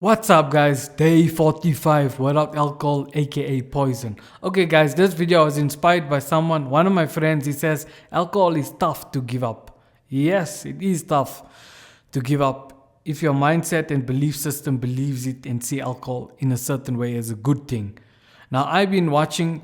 What's up guys, day 45 without alcohol aka poison. Okay guys, this video was inspired by one of my friends. He says alcohol is tough to give up. Yes, it is tough to give up if your mindset and belief system believes it and see alcohol in a certain way as a good thing. Now I've been watching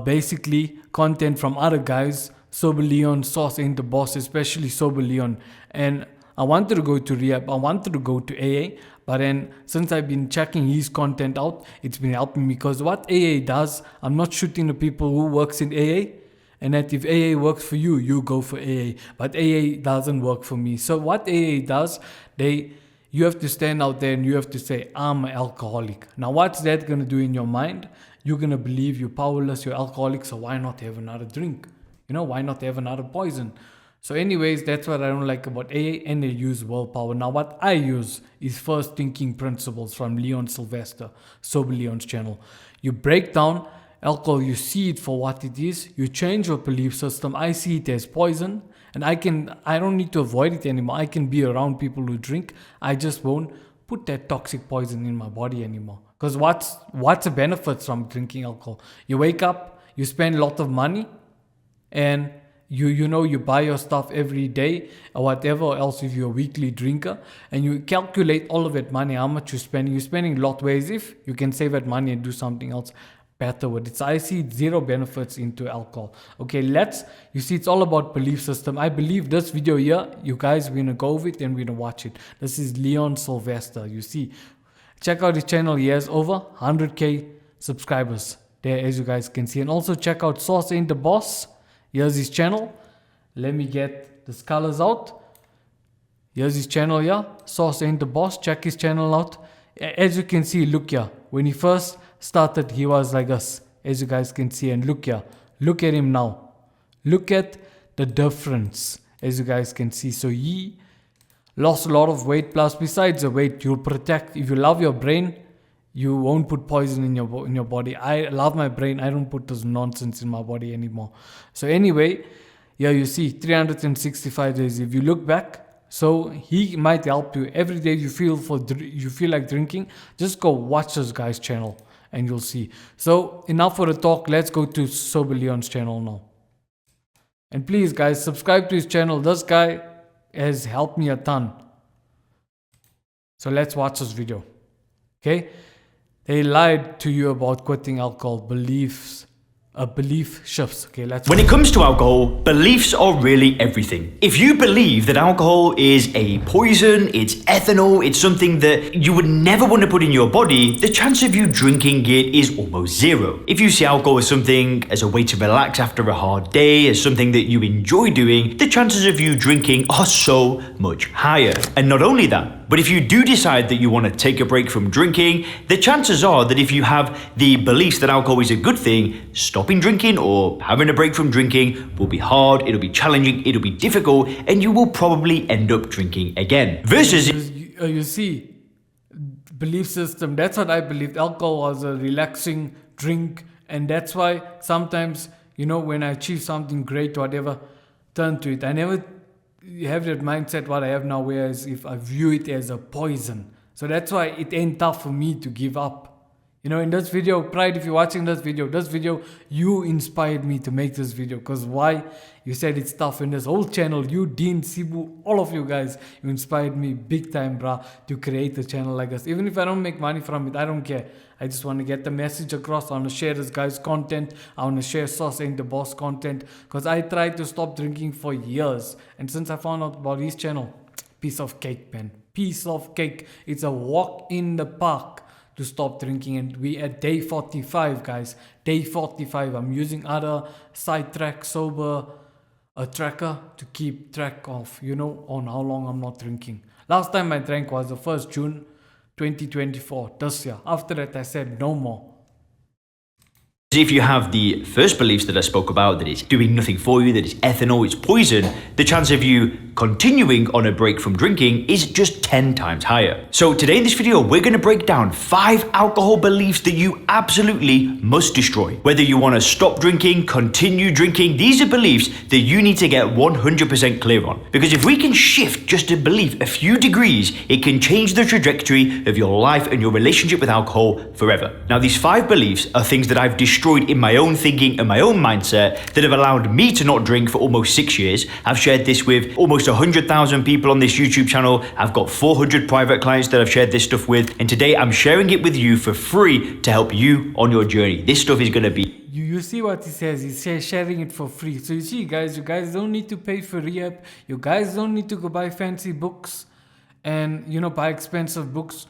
basically content from other guys, Sober Leon, Sauce Ain't the Boss, especially Sober Leon, and I wanted to go to rehab, I wanted to go to AA, but then since I've been checking his content out, it's been helping me, because what AA does, I'm not shooting the people who works in AA, and that if AA works for you, you go for AA, but AA doesn't work for me. So what AA does, you have to stand out there and you have to say, I'm an alcoholic. Now what's that going to do in your mind? You're going to believe you're powerless, you're alcoholic, so why not have another drink? Why not have another poison? So anyways, that's what I don't like about AA, and they use willpower. Now what I use is first thinking principles from Leon Sylvester, Sober Leon's channel. You break down alcohol, you see it for what it is, you change your belief system. I see it as poison, and I don't need to avoid it anymore. I can be around people who drink. I just won't put that toxic poison in my body anymore. Because what's the benefits from drinking alcohol? You wake up, you spend a lot of money, and you buy your stuff every day or whatever else if you're a weekly drinker, and you calculate all of that money, how much you're spending a lot, whereas if you can save that money and do something else better with it. So I see zero benefits into alcohol. Okay, you see, it's all about belief system. I believe this video here, you guys, we're gonna go over it and we're gonna watch it. This is Leon Sylvester. You see, check out his channel. He has over 100k subscribers there, as you guys can see. And also check out Sauce Ain't the Boss. Here's his channel. Let me get the colors out. Here's his channel here. Sauce Ain't the Boss. Check his channel out. As you can see, look here. When he first started, he was like us, as you guys can see. And look here. Look at him now. Look at the difference, as you guys can see. So he lost a lot of weight. Plus, besides the weight, you'll protect. If you love your brain, you won't put poison in your body. I love my brain. I don't put this nonsense in my body anymore. So anyway, yeah, you see 365 days. If you look back, so he might help you. Every day you feel like drinking, just go watch this guy's channel and you'll see. So enough for the talk. Let's go to Sober Leon's channel now. And please guys, subscribe to his channel. This guy has helped me a ton. So let's watch this video. Okay? They lied to you about quitting alcohol. Belief shifts. Okay, When it comes to alcohol, beliefs are really everything. If you believe that alcohol is a poison, it's ethanol, it's something that you would never want to put in your body, the chance of you drinking it is almost zero. If you see alcohol as something as a way to relax after a hard day, as something that you enjoy doing, the chances of you drinking are so much higher. And not only that, but if you do decide that you want to take a break from drinking, the chances are that if you have the beliefs that alcohol is a good thing, stopping drinking or having a break from drinking will be hard, it'll be challenging, it'll be difficult, and you will probably end up drinking again. Versus... You see, belief system, that's what I believed. Alcohol was a relaxing drink, and that's why sometimes, when I achieve something great, whatever, turn to it. I never have that mindset what I have now, whereas if I view it as a poison. So that's why it ain't tough for me to give up. In this video, Pride, if you're watching this video, you inspired me to make this video. Because why? You said it's tough. In this whole channel, you, Dean, Sibu, all of you guys, you inspired me big time, bruh, to create a channel like this. Even if I don't make money from it, I don't care. I just want to get the message across. I want to share this guy's content. I want to share Sauce Ain't the Boss content. Because I tried to stop drinking for years. And since I found out about his channel, piece of cake, man. Piece of cake. It's a walk in the park to stop drinking, and we at day 45, guys. Day 45. I'm using other Sidetrack Sober tracker to keep track of, on how long I'm not drinking. Last time I drank was the 1st June 2024, this year. After that, I said no more. If you have the first beliefs that I spoke about, that it's doing nothing for you, that it's ethanol, it's poison, the chance of you continuing on a break from drinking is just 10 times higher. So today in this video, we're going to break down 5 alcohol beliefs that you absolutely must destroy. Whether you want to stop drinking, continue drinking, these are beliefs that you need to get 100% clear on. Because if we can shift just a belief a few degrees, it can change the trajectory of your life and your relationship with alcohol forever. Now, these 5 beliefs are things that I've destroyed in my own thinking and my own mindset that have allowed me to not drink for almost 6 years. I've shared this with almost 100,000 people on this YouTube channel. I've got 400 private clients that I've shared this stuff with. And today I'm sharing it with you for free to help you on your journey. This stuff is going to be... You see what he says sharing it for free. So you see guys, you guys don't need to pay for rehab. You guys don't need to go buy fancy books and buy expensive books.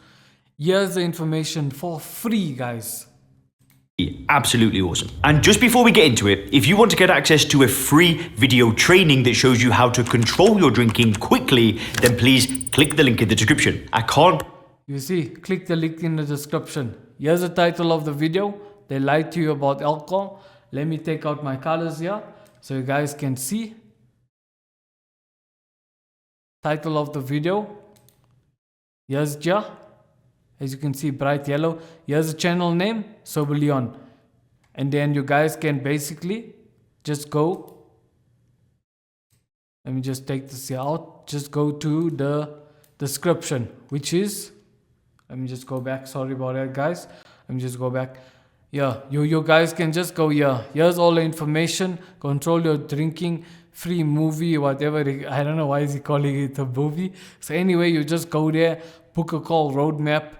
Here's the information for free, guys. Absolutely awesome. And just before we get into it, if you want to get access to a free video training that shows you how to control your drinking quickly, then please click the link in the description. You see, click the link in the description. Here's the title of the video. They lied to you about alcohol. Let me take out my colors here so you guys can see. Title of the video. Here's Ja. As you can see, bright yellow. Here's the channel name, Sober Leon. And then you guys can basically just go. Let me just take this here out. Just go to the description, which is, let me just go back. Sorry about that, guys. Let me just go back. Yeah, you guys can just go here. Here's all the information. Control your drinking. Free movie, whatever. I don't know why is he calling it a movie. So anyway, you just go there. Book a call, roadmap.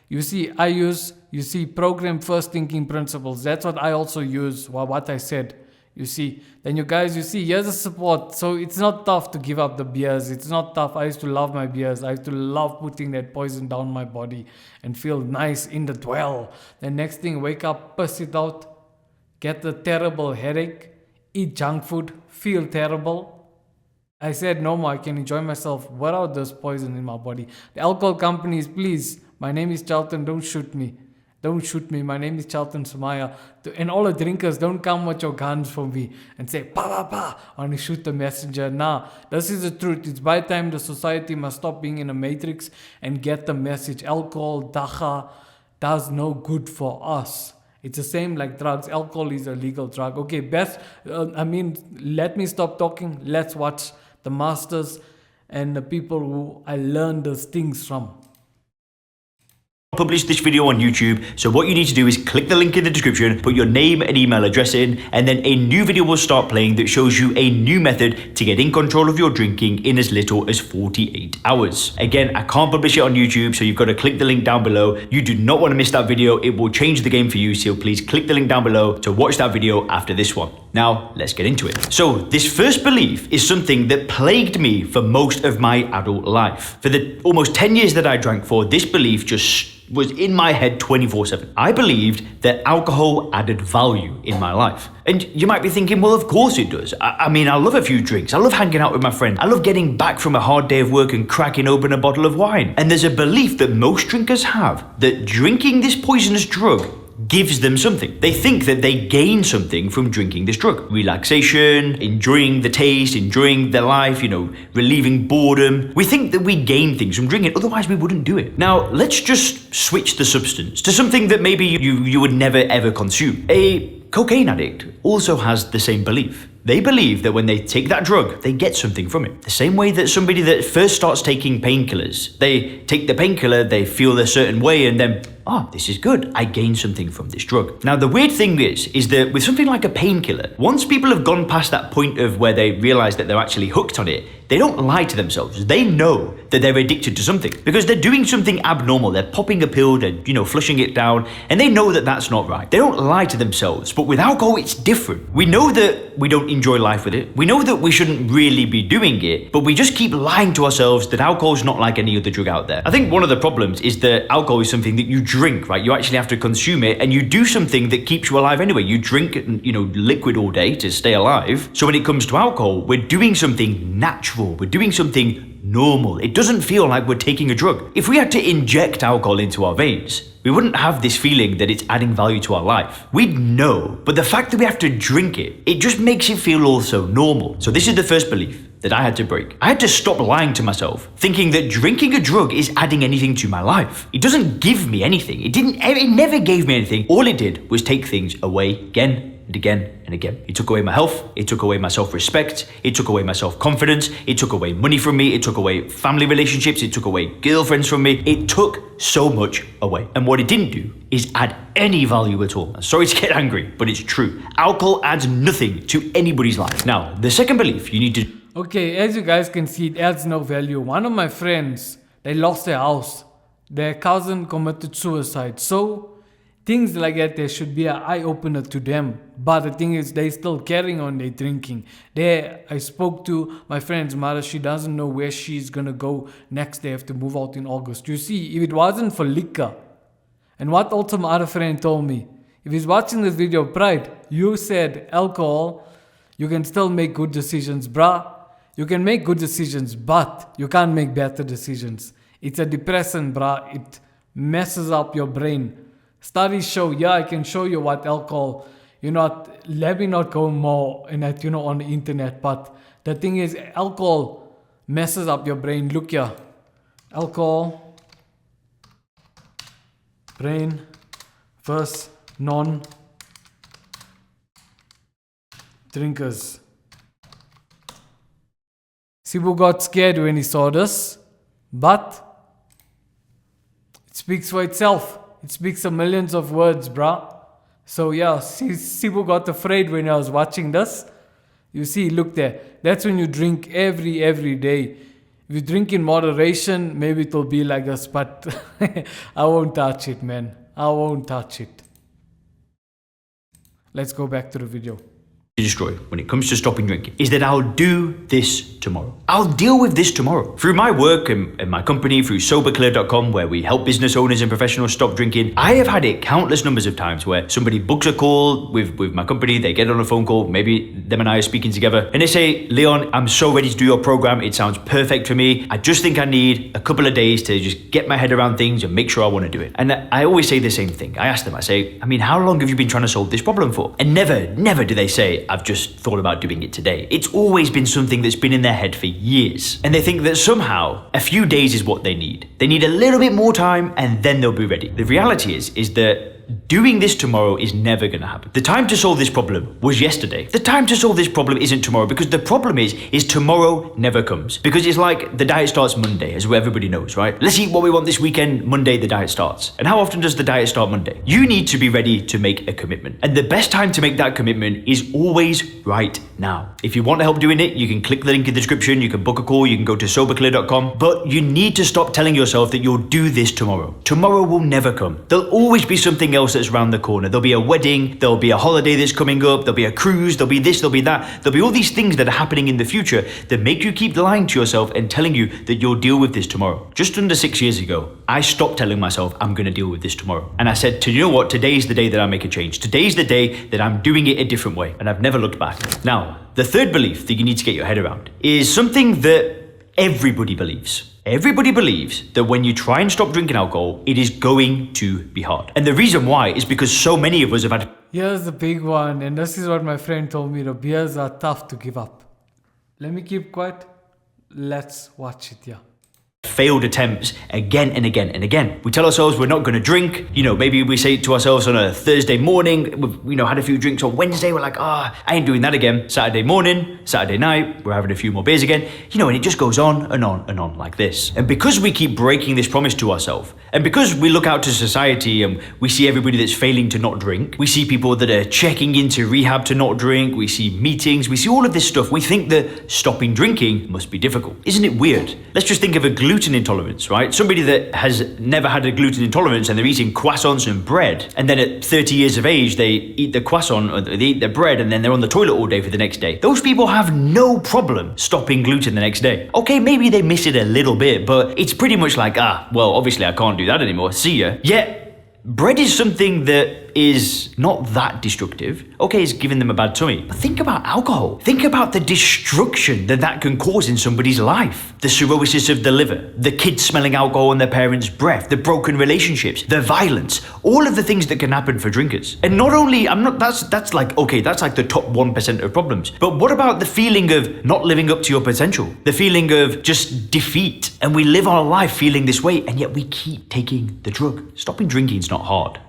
You see, program first thinking principles. That's what I also use, what I said. You see, then you guys, here's the support. So it's not tough to give up the beers. It's not tough. I used to love my beers. I used to love putting that poison down my body and feel nice in the dwell. The next thing, wake up, piss it out, get a terrible headache, eat junk food, feel terrible. I said no more, I can enjoy myself without this poison in my body. The alcohol companies, please, my name is Charlton, don't shoot me. Don't shoot me, my name is Charlton Sumaya. And all the drinkers, don't come with your guns for me and say, I want to shoot the messenger. Nah, this is the truth. It's by time the society must stop being in a matrix and get the message. Alcohol, dacha, does no good for us. It's the same like drugs. Alcohol is a legal drug. Okay, let me stop talking. Let's watch the masters and the people who I learned those things from. Publish this video on YouTube, so what you need to do is click the link in the description, put your name and email address in, and then a new video will start playing that shows you a new method to get in control of your drinking in as little as 48 hours. Again, I can't publish it on YouTube, so you've got to click the link down below. You do not want to miss that video. It will change the game for you, so please click the link down below to watch that video after this one. Now, let's get into it. So, this first belief is something that plagued me for most of my adult life. For the almost 10 years that I drank for, this belief just was in my head 24/7. I believed that alcohol added value in my life. And you might be thinking, well, of course it does. I mean, I love a few drinks. I love hanging out with my friends. I love getting back from a hard day of work and cracking open a bottle of wine. And there's a belief that most drinkers have that drinking this poisonous drug gives them something. They think that they gain something from drinking this drug. Relaxation, enjoying the taste, enjoying their life, relieving boredom. We think that we gain things from drinking, otherwise we wouldn't do it. Now, let's just switch the substance to something that maybe you would never ever consume. A cocaine addict also has the same belief. They believe that when they take that drug, they get something from it. The same way that somebody that first starts taking painkillers, they take the painkiller, they feel a certain way, and then, this is good. I gain something from this drug. Now, the weird thing is that with something like a painkiller, once people have gone past that point of where they realize that they're actually hooked on it, they don't lie to themselves. They know that they're addicted to something because they're doing something abnormal. They're popping a pill, they're, flushing it down, and they know that that's not right. They don't lie to themselves. But with alcohol, it's different. We know that we don't enjoy life with it. We know that we shouldn't really be doing it, but we just keep lying to ourselves that alcohol's not like any other drug out there. I think one of the problems is that alcohol is something that you drink, right? You actually have to consume it, and you do something that keeps you alive anyway. You drink, liquid all day to stay alive. So when it comes to alcohol, we're doing something natural. We're doing something normal. It doesn't feel like we're taking a drug. If we had to inject alcohol into our veins, we wouldn't have this feeling that it's adding value to our life. We'd know, but the fact that we have to drink it, it just makes it feel also normal. So this is the first belief. that I had to break. I had to stop lying to myself, thinking that drinking a drug is adding anything to my life. It doesn't give me anything. It never gave me anything. All it did was take things away again and again and again. It took away my health. It took away my self-respect. It took away my self-confidence. It took away money from me. It took away family relationships. It took away girlfriends from me. It took so much away. And what it didn't do is add any value at all. I'm sorry to get angry, but it's true. Alcohol adds nothing to anybody's life. Now, the second belief you need to... Okay, as you guys can see, it adds no value. One of my friends, they lost their house. Their cousin committed suicide. So, things like that, there should be an eye-opener to them. But the thing is, they still carrying on their drinking. I spoke to my friend's mother. She doesn't know where she's going to go next. They have to move out in August. You see, if it wasn't for liquor, and what also my other friend told me, if he's watching this video, Pride, you said alcohol, you can still make good decisions, bruh. You can make good decisions, but you can't make better decisions. It's a depressant, bruh. It messes up your brain. Studies show, yeah, I can show you what alcohol, let me not go more in that, on the internet. But the thing is, alcohol messes up your brain. Look here. Alcohol, brain, versus non-drinkers. Sibu got scared when he saw this, but it speaks for itself. It speaks a millions of words, bruh. So yeah, Sibu got afraid when I was watching this. You see, look there. That's when you drink every day. If you drink in moderation, maybe it'll be like this, but I won't touch it, man. I won't touch it. Let's go back to the video. Destroy when it comes to stopping drinking is that I'll do this tomorrow. I'll deal with this tomorrow. Through my work and my company, through SoberClear.com, where we help business owners and professionals stop drinking, I have had it countless numbers of times where somebody books a call with my company, they get on a phone call, maybe them and I are speaking together, and they say, Leon, I'm so ready to do your program. It sounds perfect for me. I just think I need a couple of days to just get my head around things and make sure I want to do it. And I always say the same thing. I ask them, I say, how long have you been trying to solve this problem for? And never do they say, I've just thought about doing it today. It's always been something that's been in their head for years. And they think that somehow a few days is what they need. They need a little bit more time and then they'll be ready. The reality is that doing this tomorrow is never going to happen. The time to solve this problem was yesterday. The time to solve this problem isn't tomorrow, because the problem is tomorrow never comes. Because it's like the diet starts Monday, as everybody knows, right? Let's eat what we want this weekend. Monday, the diet starts. And how often does the diet start Monday? You need to be ready to make a commitment. And the best time to make that commitment is always right now. If you want help doing it, you can click the link in the description, you can book a call, you can go to SoberClear.com, but you need to stop telling yourself that you'll do this tomorrow. Tomorrow will never come. There'll always be something else that's around the corner. There'll be a wedding, there'll be a holiday that's coming up, there'll be a cruise, there'll be this, there'll be that. There'll be all these things that are happening in the future that make you keep lying to yourself and telling you that you'll deal with this tomorrow. Just under 6 years ago, I stopped telling myself I'm going to deal with this tomorrow. And I said, you know what, today's the day that I make a change. Today's the day that I'm doing it a different way. And I've never looked back. Now, the third belief that you need to get your head around is something that everybody believes. Everybody believes that when you try and stop drinking alcohol, it is going to be hard. And the reason why is because so many of us have had... Here's the big one, and this is what my friend told me. The beers are tough to give up. Let me keep quiet. Let's watch it, yeah. Failed attempts again and again and again. We tell ourselves we're not going to drink. Maybe we say it to ourselves on a Thursday morning. We've, had a few drinks on Wednesday. We're like, I ain't doing that again. Saturday morning, Saturday night, we're having a few more beers again. And it just goes on and on and on like this. And because we keep breaking this promise to ourselves, and because we look out to society and we see everybody that's failing to not drink, we see people that are checking into rehab to not drink, we see meetings, we see all of this stuff, we think that stopping drinking must be difficult. Isn't it weird? Let's just think of a gluten intolerance, right? Somebody that has never had a gluten intolerance and they're eating croissants and bread, and then at 30 years of age they eat the croissant or they eat the bread and then they're on the toilet all day for the next day. Those people have no problem stopping gluten the next day. Okay, maybe they miss it a little bit, but it's pretty much like, well, obviously I can't do that anymore. See ya. Yet, bread is something that is not that destructive. Okay, it's giving them a bad tummy. But think about alcohol. Think about the destruction that can cause in somebody's life. The cirrhosis of the liver, the kids smelling alcohol in their parents' breath, the broken relationships, the violence, all of the things that can happen for drinkers. And not only, that's like the top 1% of problems. But what about the feeling of not living up to your potential? The feeling of just defeat. And we live our life feeling this way, and yet we keep taking the drug. Stopping drinking is not hard.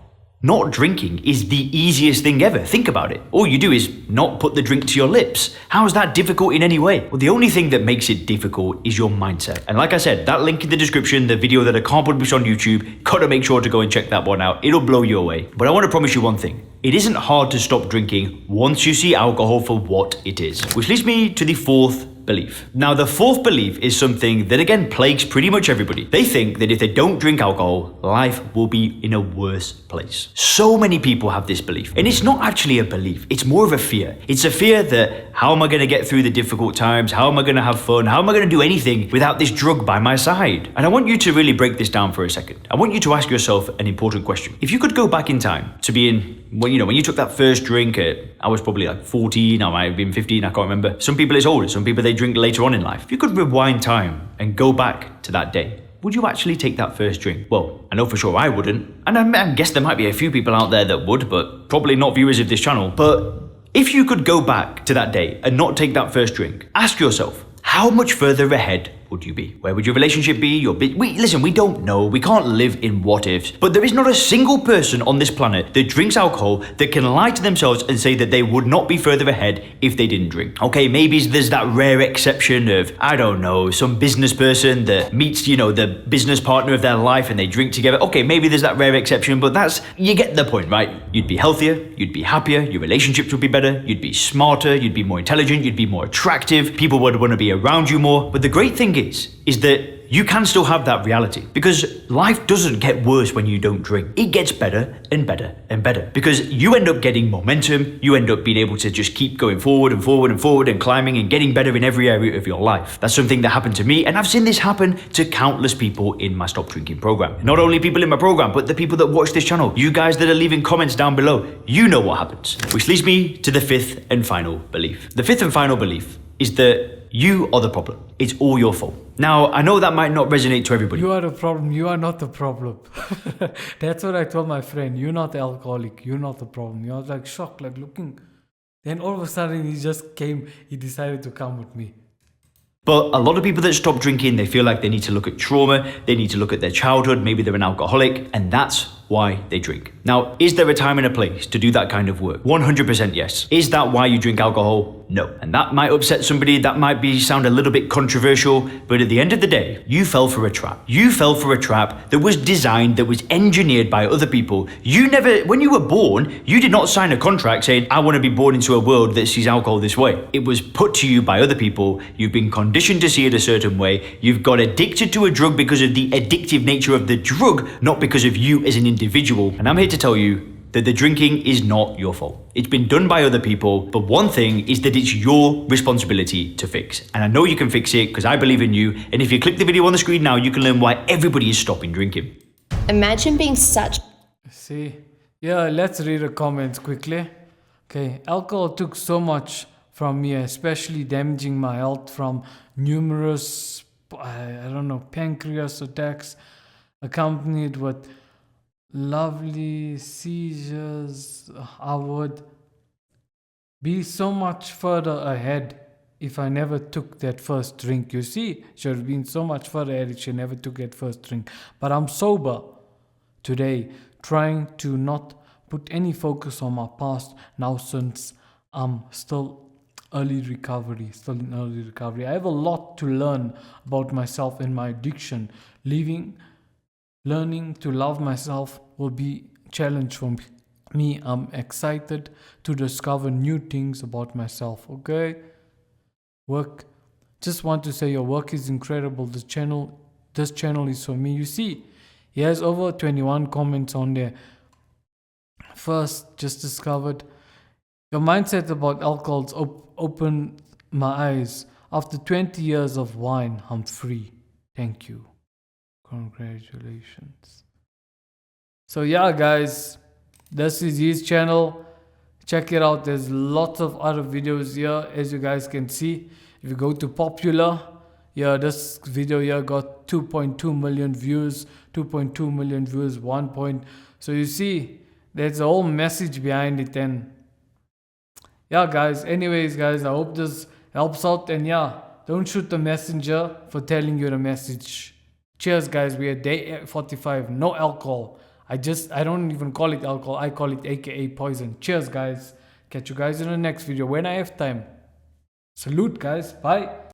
Not drinking is the easiest thing ever. Think about it. All you do is not put the drink to your lips. How is that difficult in any way? Well, the only thing that makes it difficult is your mindset. And like I said, that link in the description, the video that I can't publish on YouTube, gotta make sure to go and check that one out. It'll blow you away. But I want to promise you one thing. It isn't hard to stop drinking once you see alcohol for what it is. Which leads me to the fourth belief. Now, the fourth belief is something that again plagues pretty much everybody. They think that if they don't drink alcohol, life will be in a worse place. So many people have this belief, and it's not actually a belief, it's more of a fear. It's a fear that how am I going to get through the difficult times? How am I going to have fun? How am I going to do anything without this drug by my side? And I want you to really break this down for a second. I want you to ask yourself an important question. If you could go back in time to being, when you took that first drink I was probably like 14, I might have been 15, I can't remember. Some people it's older, some people they drink later on in life. If you could rewind time and go back to that day, would you actually take that first drink? Well, I know for sure I wouldn't. And I guess there might be a few people out there that would, but probably not viewers of this channel. But if you could go back to that day and not take that first drink, ask yourself, how much further ahead would you be? Where would your relationship be? Listen, we don't know. We can't live in what ifs. But there is not a single person on this planet that drinks alcohol that can lie to themselves and say that they would not be further ahead if they didn't drink. Okay, maybe there's that rare exception of, I don't know, some business person that meets, the business partner of their life and they drink together. Okay, maybe there's that rare exception, but you get the point, right? You'd be healthier, you'd be happier, your relationships would be better, you'd be smarter, you'd be more intelligent, you'd be more attractive, people would want to be around you more. But the great thing is that you can still have that reality, because life doesn't get worse when you don't drink. It gets better and better and better, because you end up getting momentum, you end up being able to just keep going forward and forward and forward and climbing and getting better in every area of your life. That's something that happened to me, and I've seen this happen to countless people in my Stop Drinking program. Not only people in my program, but the people that watch this channel. You guys that are leaving comments down below, you know what happens. Which leads me to the fifth and final belief. The fifth and final belief is that you are the problem. It's all your fault. Now, I know that might not resonate to everybody. You are the problem. You are not the problem. That's what I told my friend. You're not the alcoholic. You're not the problem. I was like shocked, like looking. Then all of a sudden he decided to come with me. But a lot of people that stop drinking, they feel like they need to look at trauma, they need to look at their childhood, maybe they're an alcoholic, and that's why they drink. Now, is there a time and a place to do that kind of work? 100% yes. Is that why you drink alcohol? No. And that might upset somebody, that might sound a little bit controversial, but at the end of the day, you fell for a trap. You fell for a trap that was designed, that was engineered by other people. When you were born, you did not sign a contract saying, I want to be born into a world that sees alcohol this way. It was put to you by other people. You've been conditioned to see it a certain way. You've got addicted to a drug because of the addictive nature of the drug, not because of you as an individual. And I'm here to tell you that the drinking is not your fault. It's been done by other people, but one thing is that it's your responsibility to fix. And I know you can fix it because I believe in you. And if you click the video on the screen now, you can learn why everybody is stopping drinking. Imagine being such... See? Yeah, let's read the comments quickly. Okay, alcohol took so much from me, especially damaging my health from numerous, pancreas attacks, accompanied with lovely seizures. I would be so much further ahead if I never took that first drink. You see, should have been so much further ahead if she never took that first drink. But I'm sober today, trying to not put any focus on my past now, since I'm still in early recovery. I have a lot to learn about myself and my addiction. Learning to love myself will be a challenge for me. I'm excited to discover new things about myself. Okay? Just want to say your work is incredible. This channel is for me. You see, he has over 21 comments on there. First, just discovered your mindset about alcohol's opened my eyes. After 20 years of wine, I'm free. Thank you. Congratulations. So yeah, guys, This is his channel. Check it out. There's lots of other videos here, as you guys can see. If you go to popular, yeah, this video here got 2.2 million views, 2.2 million views, 1 point. So you see, there's a whole message behind it. And yeah, guys, anyways, guys, I hope this helps out. And yeah, don't shoot the messenger for telling you the message. Cheers, guys. We are day 45. No alcohol. I don't even call it alcohol. I call it AKA poison. Cheers, guys. Catch you guys in the next video when I have time. Salute, guys. Bye.